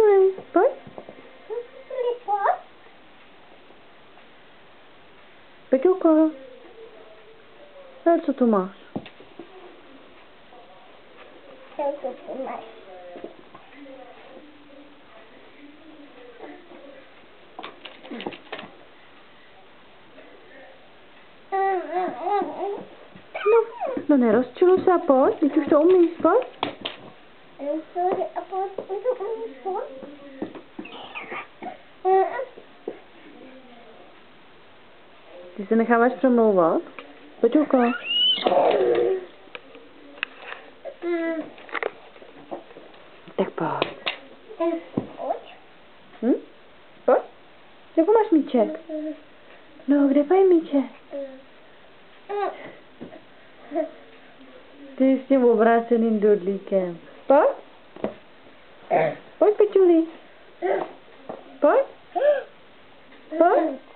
Peťuli, pojď. Peťulko. Co tu máš? Co tu máš? No nerozčiluj se a pojď, teď už to umíš, pojď. Ty se necháváš přemlouvat? Peťulko. Tak pojď. Pojď. Jakou máš míček? No, kde je míček? Ty s tím obráceným dudlíkem. Pojď. Pojď, Peťuli. Pojď. Pojď.